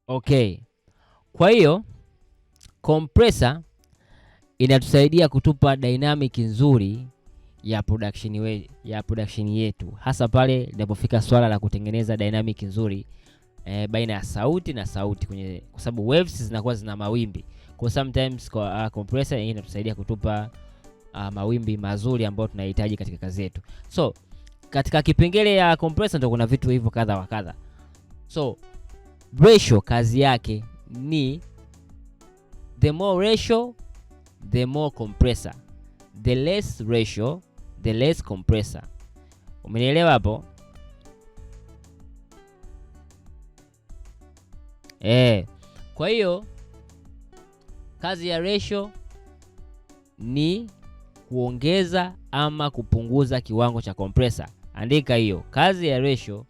Okay. Kwa hiyo compressor inatusaidia kutupa dynamic nzuri ya production yetu, hasa pale inapofika swala la kutengeneza dynamic nzuri baina ya sauti na sauti, kwa sababu waves zinakuwa zina mawimbi. Kwa sometimes compressor hii inatusaidia kutupa mawimbi mazuri ambayo tunahitaji katika kazi yetu. So katika kipengele ya compressor ndio kuna vitu hivyo kadha wa kadha. So ratio kazi yake ni the more ratio the more compressor, the less ratio the less compressor. Umenielewa hapo? Kwa hiyo kazi ya ratio ni kuongeza ama kupunguza kiwango cha compressor. Andika hiyo. Kazi ya ratio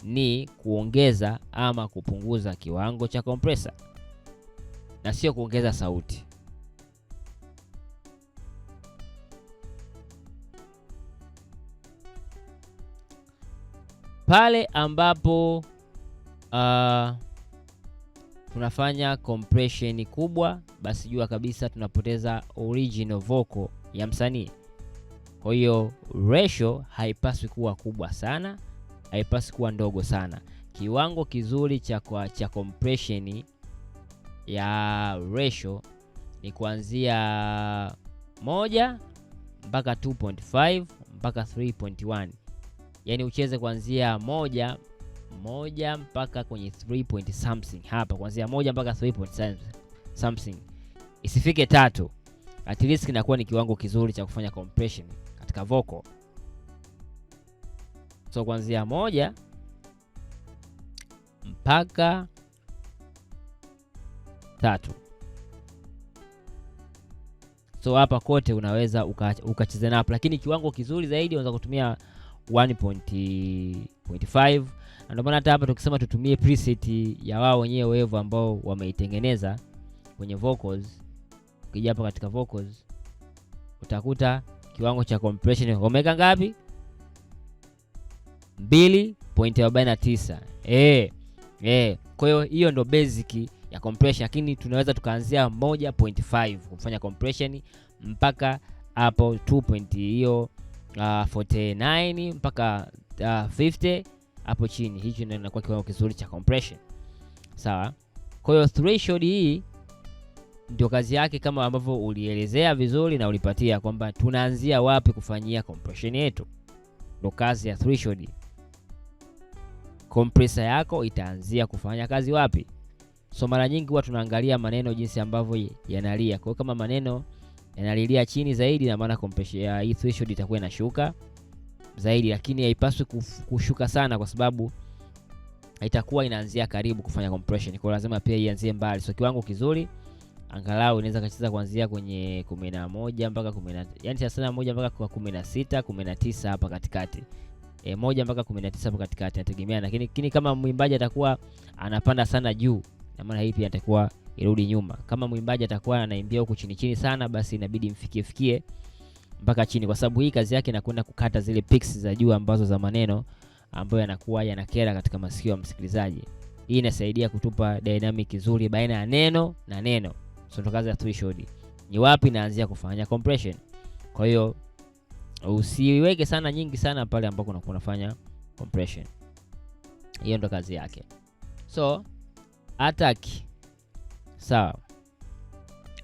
ni kuongeza ama kupunguza kiwango cha compressor, na sio kuongeza sauti. Pale ambapo tunafanya compression kubwa, basi jua kabisa tunapoteza original vocal ya msanii. Kwa hiyo ratio haipaswi kuwa kubwa sana, haipaswi kuwa ndogo sana. Kiwango kizuri cha compression ya ratio ni kuanzia 1 mpaka 2.5 mpaka 3.1. Yaani ucheze kuanzia moja mpaka kwenye 3 point something. Hapa kuanzia 1 mpaka 3 point something. Isifike 3. At least kinakuwa ni kiwango kizuri cha kufanya compression katika vocal. So kuanzia 1 mpaka 3. So hapa kote unaweza ukacheza napo, lakini kiwango kizuri zaidi unaweza kutumia 1.5. Ndio maana hata hapa tukisema tutumie preset ya wao wenyewe Wave ambao wameitengeneza kwenye vocals, ukija hapa katika vocals utakuta kiwango cha compression omega ngapi? 2.49. Kwa hiyo hiyo ndo basic ya compression, lakini tunaweza tukaanzia 1.5 kufanya compression mpaka hapo 2.49 mpaka 50 hapo chini. Hicho ndio inakuwa kiwango kizuri cha compression. Sawa? Kwa hiyo threshold hii ndio kazi yake, kama ambavyo ulielezea vizuri na ulipatia kwamba tunaanzia wapi kufanyia compression yetu. Ndio kazi ya threshold. Compressor yako itaanzia kufanya kazi wapi? So mara nyingi huwa tunaangalia maneno jinsi ambavyo yanalia. Kwa hiyo kama maneno yanalilia chini zaidi, na maana compression ya hii threshold itakuwa inashuka zaidi, lakini haipaswi kushuka sana kwa sababu itakuwa inaanzia karibu kufanya compression. Kwa lazima pia ianzie mbali. So kiwango kizuri angalau inaweza kacheza kuanzia kwenye 11 mpaka 10, yani 31 mpaka 16, 19 hapa katikati. 1 mpaka 19 hapa katikati inategemea, lakini kama mwimbaji atakuwa anapanda sana juu, na maana hii pia atakuwa irudi nyuma. Kama mwimbaji atakuwa anaimbia huku chini chini sana, basi inabidi mfikie mpaka chini, kwa sababu hii kazi yake inakwenda kukata zile peaks za juu ambazo za maneno ambayo yanakuwa yanakera katika masikio ya msikilizaji. Hii inasaidia kutupa dynamic nzuri baina ya neno na neno. So ndo kazi ya threshold. Ni wapi naanzia kufanya compression. Kwa hiyo usiweke sana nyingi sana pale ambako unakuwa unafanya compression. Hiyo ndo kazi yake. So attack. Sawa.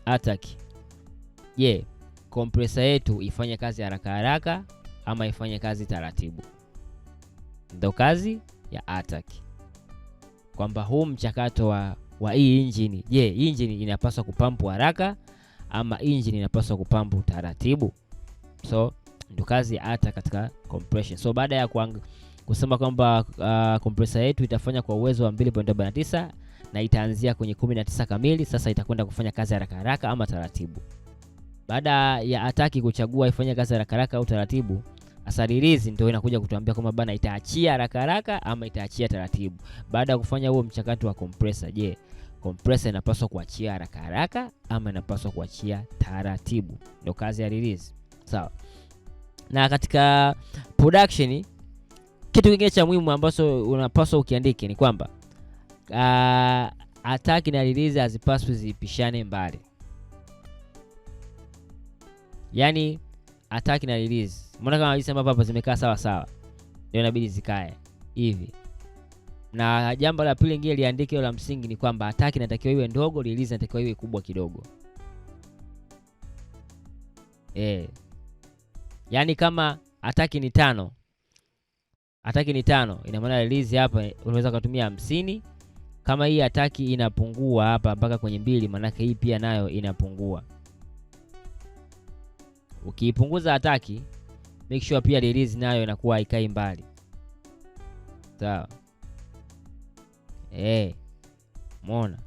Attack. Compressor yetu ifanye kazi haraka haraka ama ifanye kazi taratibu? Ndo kazi ya attack. Kwamba huu mchakato wa hii engine, engine inapaswa kupampu haraka ama engine inapaswa kupampu taratibu? So ndo kazi ya attack katika compression. So baada ya kusema kwamba compressor yetu itafanya kwa uwezo wa 2.49 na itaanzia kwenye 19 kamili, sasa itakwenda kufanya kazi haraka haraka ama taratibu. Baada ya ataki kuchagua ifanye kazi haraka haraka au taratibu, release ndio inakuja kutuambia kwamba bana itaachia haraka haraka ama itaachia taratibu. Baada ya kufanya huo mchakato wa compressor, compressor inapaswa kuachia haraka haraka ama inapaswa kuachia taratibu? Ndio kazi ya release. Sawa. Na katika production, kitu kingine cha muhimu ambacho unapaswa ukiandike ni kwamba attack na release hazipaswi zipishane mbali. Yani attack na release, mbona kama hizi hapa zimekaa sawa sawa, ndio inabidi zikae hivi. Na jambo la pili lingine liandike la msingi ni kwamba attack inatakiwa iwe ndogo, release inatakiwa iwe kubwa kidogo. Yani kama attack ni 5, ina maana release hapa unaweza kutumia 50. Kama hii attack inapungua hapa mpaka kwenye 2, maana hii pia nayo inapungua. Ukiipunguza attack, make sure pia release nayo inakuwa haikai mbali. Sawa? Umeona?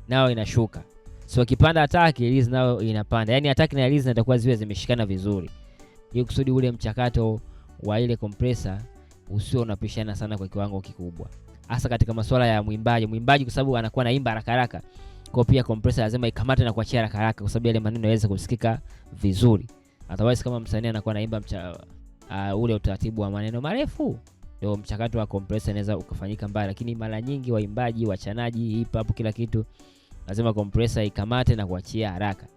Nao inashuka. So ukipanda attack, release nayo inapanda. Yaani attack na release zitakuwa ziwe zimeshikana vizuri, ili kusudi ule mchakato wa ile compressor usio unapishana sana kwa kiwango kikubwa. Hasa katika masuala ya mwimbaji kwa sababu anakuwa anaimba haraka haraka. Kwa pia compressor lazima ikamate na kuachia haraka haraka kwa sababu yale maneno yaweze kusikika vizuri. Otherwise kama msanii anakuwa anaimba ule utaratibu wa maneno marefu, ndio mchakato wa compressor inaweza ukafanyika mbaya. Lakini mara nyingi waimbaji, wachanaji, hip hop, kila kitu lazima compressor ikamate na kuachia haraka.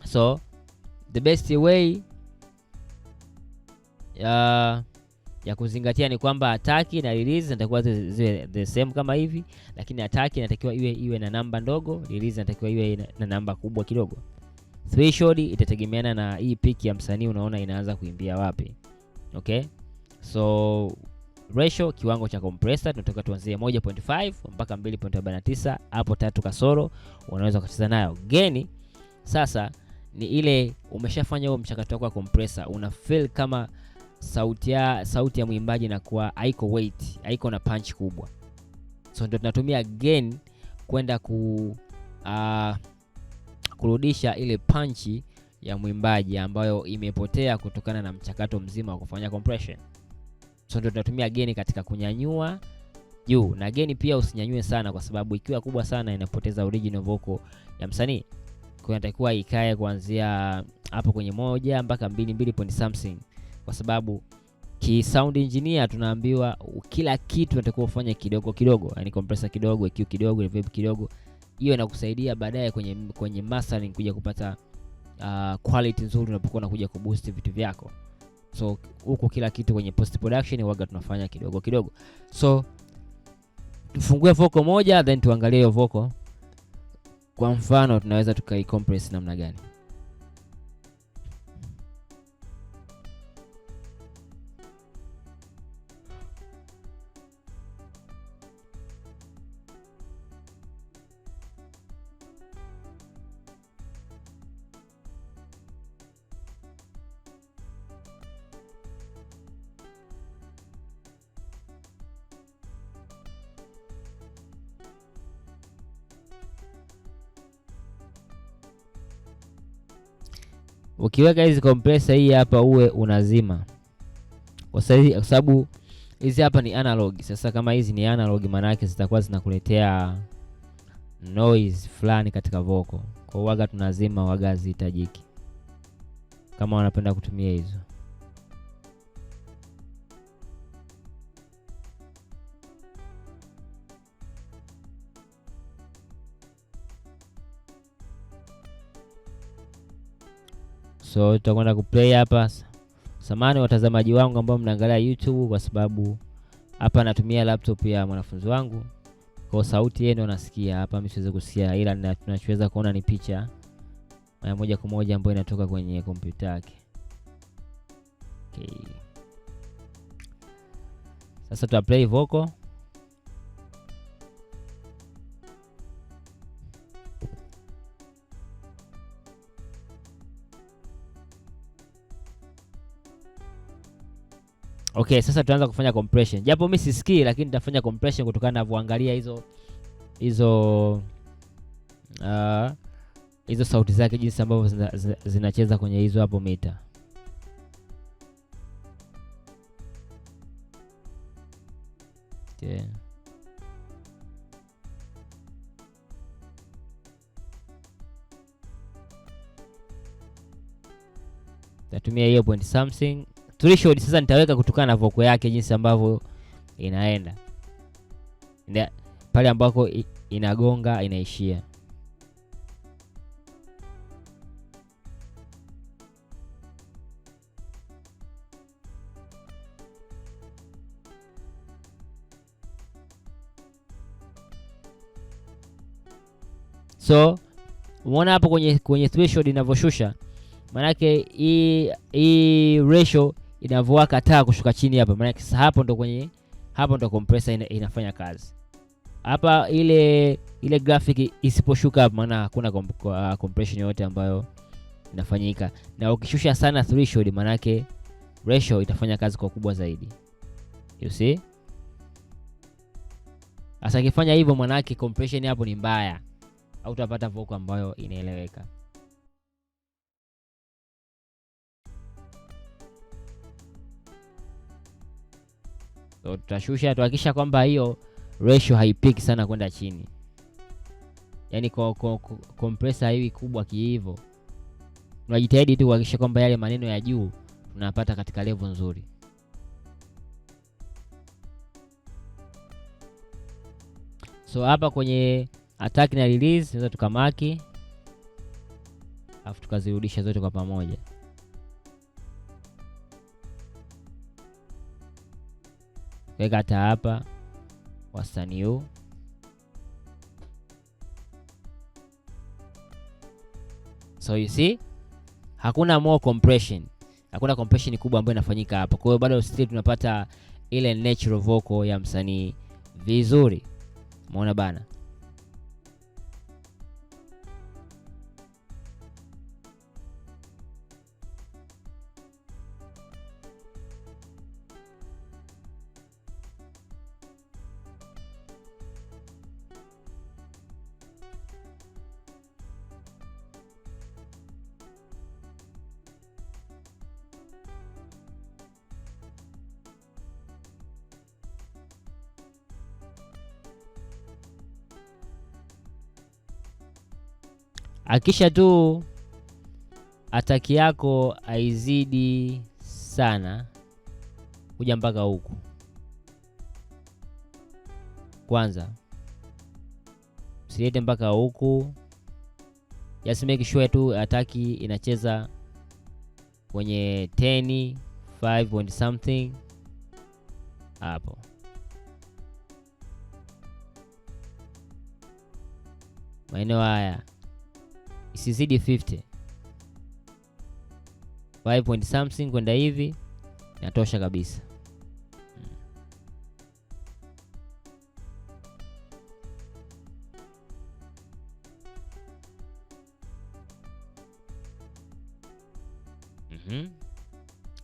So the best way ya kuzingatia ni kwamba attack na release zinatakiwa ziwe the same kama hivi, lakini attack inatakiwa iwe na namba ndogo, release inatakiwa iwe na namba kubwa kidogo. Threshold itategemeana na hii peak ya msanii unaona inaanza kuimbia wapi. Okay? So ratio, kiwango cha compressor tunataka tuanzie 1.5 mpaka 2.49, hapo 3 kasoro unaweza kucheza nayo. Gain sasa ni ile umeshafanya huo mchakato wako wa compressor, una feel kama sauti ya mwimbaji inakuwa haiko weight, haiko na punch kubwa. So ndio tunatumia gain kwenda kurudisha ile punch ya mwimbaji ambayo imepotea kutokana na mchakato mzima wa kufanya compression. So ndio tunatumia gain katika kunyanyua juu, na gain pia usinyanyue sana kwa sababu ikiwa kubwa sana inapoteza original vocal ya msanii. Kwa inatakiwa ikae kuanzia hapo kwenye 1 mpaka 2 point something, kwa sababu ki sound engineer tunaambiwa kila kitu unatakiwa ufanye kidogo kidogo, yani compressor kidogo, EQ kidogo, reverb kidogo. Hiyo inakusaidia baadaye kwenye mastering kuja kupata quality nzuri unapokuwa unakuja kuboost vitu vyako. So huko kila kitu kwenye post production waga tunafanya kidogo kidogo. So tufungue vocal moja then tuangalie hiyo vocal. Kwa mfano tunaweza tukai-compress namna gani. Ukiweka hizi compressor hii hapa uwe unazima, kwa sababu hizi hapa ni analog. Sasa kama hizi ni analog, maana yake zitakuwa zinakuletea noise fulani katika vocal. Kwa waga tunazima, waga zihitajiki kama wanapenda kutumia hizo. So tutakwenda kuplay hapa. Samahani watazamaji wangu ambao mnaangalia YouTube, kwa sababu hapa natumia laptop ya mwanafunzi wangu. Kwa sauti yeye ndio nasikia hapa, mimi siwezi kusikia, ila tunachoweza kuona ni picha moja kwa moja ambayo inatoka kwenye kompyuta yake. Okay. Sasa tuta play vocal. Okay, sasa tutaanza kufanya compression. Japo mimi sisikii, lakini nitafanya compression kutokana na kuangalia hizo sauti zake jinsi ambavyo zinacheza kwenye hizo hapo mita. Okay. Tatumia hiyo point something. Threshold sasa nitaweka kutokana na vocal yake jinsi ambavyo inaenda. pale ambako inagonga inaishia. So umeona hapo kwenye threshold inavyoshusha, maanake hii ratio inavyowaka taa kushuka chini hapa, maanake sasa hapo ndo compressor inafanya kazi. Hapa ile graphic isiposhuka hapa, maana hakuna compression yote ambayo inafanyika. Na ukishusha sana threshold, maanake ratio itafanya kazi kwa kubwa zaidi. You see? Asa ikifanya hivyo, maanake compression hapo ni mbaya, au utapata vocal ambayo inaeleweka. So tutashusha, tuhakikisha kwamba hiyo ratio haipiki sana kwenda chini. Yaani compressor hivi kubwa hivyo. Tunajitahidi tu kuhakikisha kwamba yale maneno ya juu tunapata katika level nzuri. So hapa kwenye attack na release tunaweza tukamaki, afu tukazirudisha zote kwa pamoja. Weka hata hapa wastani huu. So you see, hakuna more compression. Hakuna compression kubwa ambayo inafanyika hapa. Kwa hiyo bado still tunapata ile natural vocal ya msanii vizuri. Umeona bana? Akisha tu ataki yako haizidi sana kuja mpaka huku. Kwanza usilete mpaka huku. Just make sure tu ataki inacheza kwenye 10, 5 point something hapo. Maeneo haya isizidi 50. 5 point something kwenda hivi inatosha kabisa.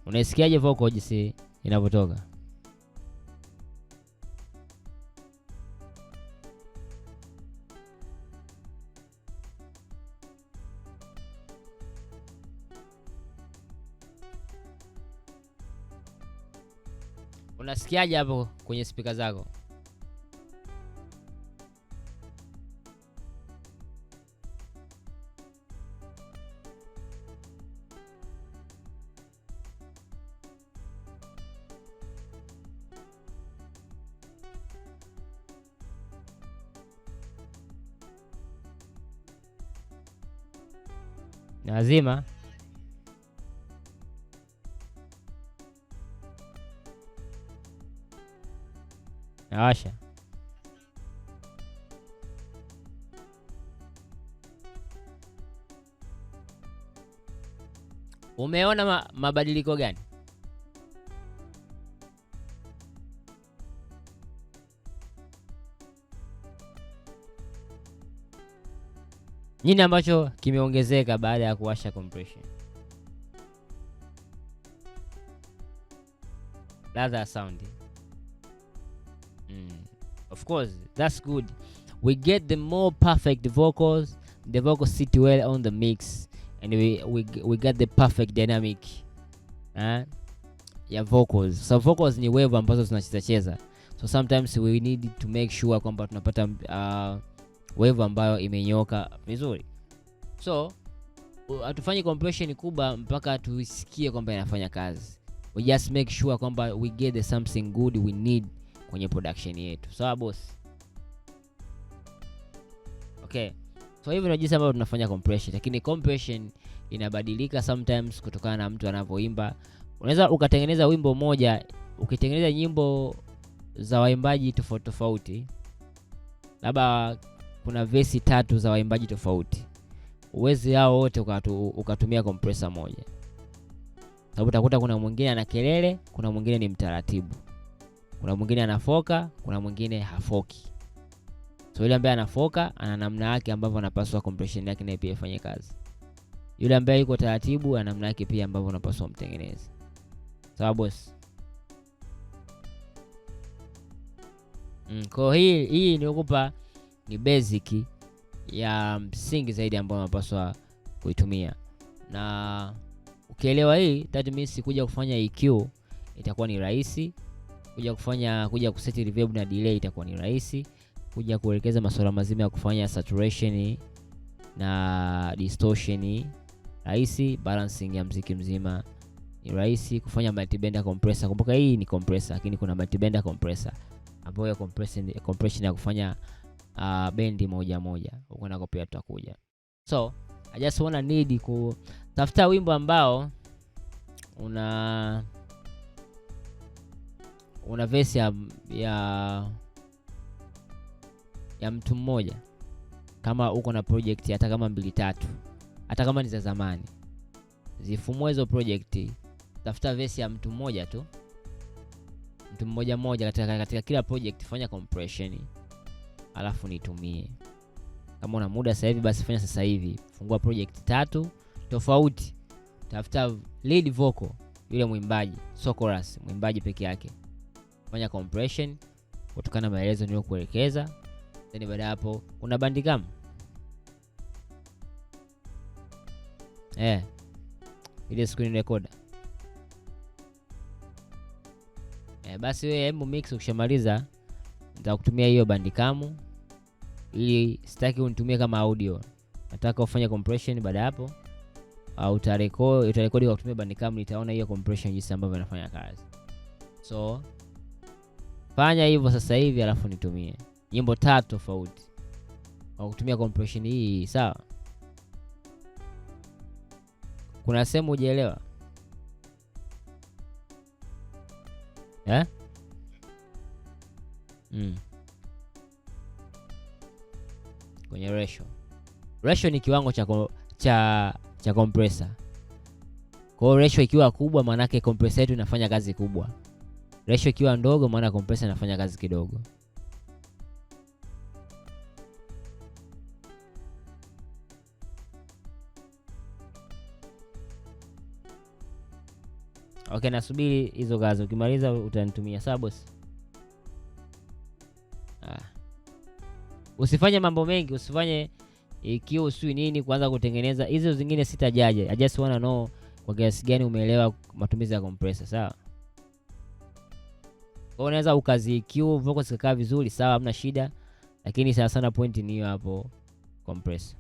Unaisikiaje vocal jinsi inavyotoka? Unasikiaje hapo kwenye speaker zako? Lazima nawasha. Umeona mabadiliko gani? Nini ambacho kimeongezeka baada ya kuwasha compression? Ladha ya sound. Of course, that's good. We get the more perfect vocals. The vocals sit well on the mix, and we get the perfect dynamic ya vocals. So vocals ni wave ambazo tunacheza. So sometimes we need to make sure kwamba tunapata wave ambayo imenyoka vizuri. So hatufanyi compression kubwa mpaka tusikie kwamba inafanya kazi. We just make sure kwamba we get the something good we need kwenye production yetu. Sawa boss? Okay. So hivi ndio jinsi ambavyo tunafanya compression, lakini compression inabadilika sometimes kutokana na mtu anavyoimba. Unaweza ukatengeneza wimbo moja, ukitengeneza nyimbo za waimbaji tofauti tofauti, labda kuna verse 3 za waimbaji tofauti, uwezi hao wote ukatumia compressor moja, sababu utakuta kuna mwingine ana kelele, kuna mwingine ni mtaratibu, kuna mwingine anafoka, kuna mwingine hafoki. So yule ambaye anafoka ana namna yake ambavyo anapaswa compression yake nayo pia ifanye kazi. Yule ambaye yuko taratibu ana namna yake pia ambavyo anapaswa mtengeneze. Sawa boss? Kwa hii nikupa ni basic ya msingi zaidi ambayo unapaswa kuitumia. Na ukielewa hii, that means kuja kufanya EQ itakuwa ni rahisi. Kuja kuseti reverb na delay itakuwa ni rahisi. Kuja kuelekeza masuala mazima ya kufanya saturation na distortion rahisi. Balancing ya muziki mzima ni rahisi. Kufanya multiband compressor, kumbuka hii ni compressor, lakini kuna multiband compressor ambayo compression ya kufanya bendi moja moja, huko nako pia tutakuja. So I just wanna need kutafuta wimbo ambao una verse ya mtu mmoja. Kama uko na project hata kama 2-3, hata kama ni za zamani, zifumue hizo project, tafuta verse ya mtu mmoja tu, mtu mmoja katika kila project, fanya compression alafu nitumie. Kama una muda sasa hivi basi fanya sasa hivi, fungua project 3 tofauti, tafuta lead vocal, yule mwimbaji, so chorus, mwimbaji peke yake, fanya compression kutokana na maelezo niliyokuelekeza. Then baada hapo kuna Bandicam. Ile screen recorder. Basi wewe hebu mix, ukishamaliza nitakutumia hiyo Bandicam, ili sitaki unitumie kama audio, nataka ufanye compression. Baada hapo au utarekodi kwa kutumia Bandicam, nitaona hiyo compression jinsi ambavyo inafanya kazi. So fanya hivyo sasa hivi alafu nitumie nyimbo 3 tofauti kwa kutumia compression hii, sawa? Kuna sehemu hujaelewa? Kwenye ratio ni kiwango cha compressor. Kwa hiyo ratio ikiwa kubwa maana yake compressor yetu inafanya kazi kubwa. Ratio ikiwa ndogo maana compressor inafanya kazi kidogo. Okay, nasubiri hizo kazi. Ukimaliza utanitumia, sawa boss? Usifanye mambo mengi, usifanye EQ usui nini kuanza kutengeneza hizo zingine, sitajaje. I just wanna know kwa kiasi gani umeelewa matumizi ya compressor, sawa? Kwa unaweza ukazi EQ vocals zikakaa vizuri, sawa, hamna shida, lakini sana point ni hiyo hapo, compressor.